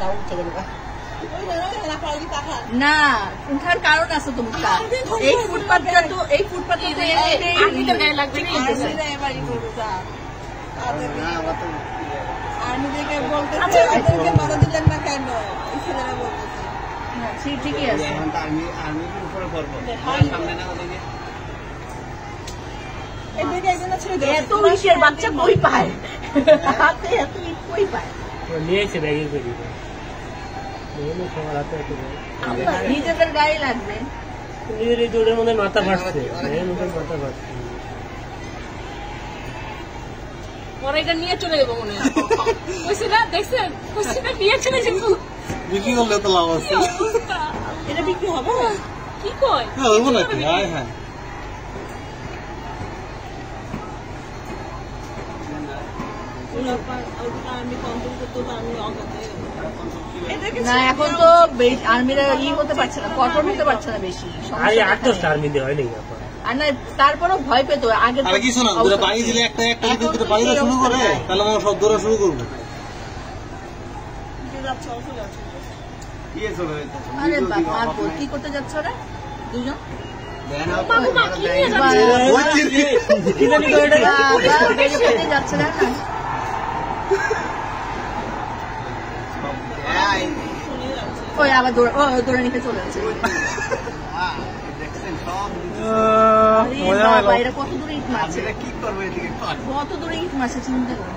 তাও উঠে গেল না উঠার কারণ আছে তো মুখটা এই ফুটপাতটা তো আর্মিদের গায়ে লাগবে আর্মিদেরকে বলতেছে ওদেরকে বাধা দিলেন না কেন ছেলেরা বলতেছে ঠিকই আছে আর্মির উপরে পড়বো সামনে না ওদিকে এত ইসের বাচ্চা কই পায় হাতে এত ইট কই পায় নিয়েছে ব্যাগের করে নিজেদের গায়ে লাগবে নিজের এই দৌড়ের মধ্যে মাথা ফাটছে মাথা ফাটছে ওরা এটা নিয়ে চলে যাবো মনে হয় দেখছেন নিয়ে চলে যাবো বিক্রি করলে তো লাভ আছে এটা বিক্রি হবে কি কয় হইব নাকি হ্যাঁ না এখন তো আর্মিরা হতে পারছে না কঠোর হতে পারছে না বেশি আর্মি দিয়ে হয় নাকি আর না তারপরও ভয় পেতো আগে কিছু না বাড়ি দিলে একটা বাড়ি শুরু করে তাহলে আমার সব দৌড়া শুরু করবো আরে বাবা কি করতে যাচ্ছে ওরা দুজন যাচ্ছে না ওই আবার দৌড়ে নিতে চলে যাচ্ছে কত দূরে ইট মারছে কত দূরে ইট মারছে চিন্তা করুন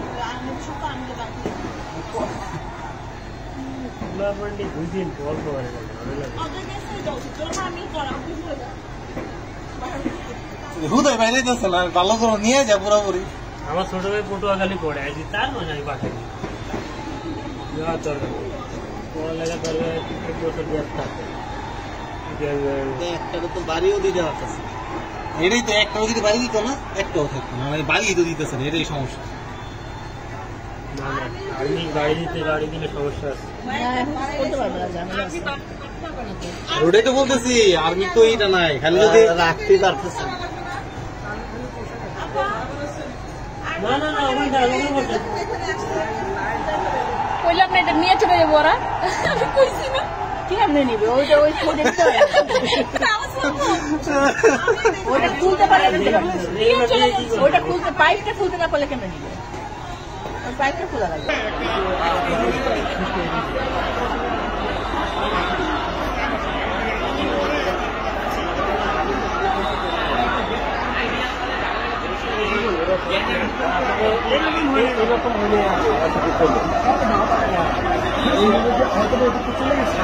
হুদয় বাইরে যাচ্ছে না ভালো করে নিয়ে যা পুরোপুরি আমার ছোট ভাই পটুয়াখালী পড়ে আছি তার মনে আমি পাঠাই যাওয়ার দরকার পড়ালেখা করবে বছর গ্যাপ থাকে একটা তো বাড়িও দিতে পারতেছে এটাই তো একটাও যদি বাড়ি দিত না একটাও থাকতো না মানে বাড়ি তো দিতেছে না এটাই সমস্যা আর্মি বাড়ি দিলে সমস্যা আছে ওটাই তো বলতেছি আর্মি তো এইটা নাই খালি যদি রাখতে পারতেছে কইলাম না এটা নিয়ে চলে যাবো ওরা আমি কইছি না কেমনে নিবে ওইটা ওই ওটা খুলতে পারলে ওটা খুলতে পাইপটা খুলতে না পারলে কেমনে নিবে পাইপটা খোলা লাগবে এরকম হলে চলে গেছে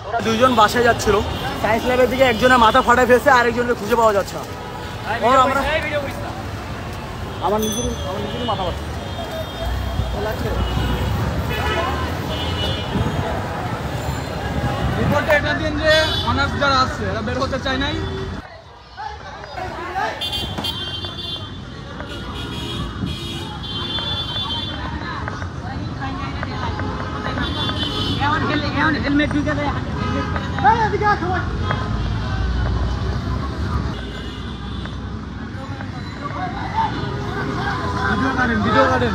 ওরা দুইজন বাসায় যাচ্ছিল, সায়েন্স ল্যাবের দিকে একজনের মাথা ফাটায় ফেলছে, আরেকজনকে খুঁজে পাওয়া যাচ্ছে না। আমার নিজেরই মাথা ফাটা রিপোর্টে এটা দিন যে অনার্স যারা আছে এরা বের হতে চায় নাই। হেলমেট ঢুকে দেয়, ভিডিও করেন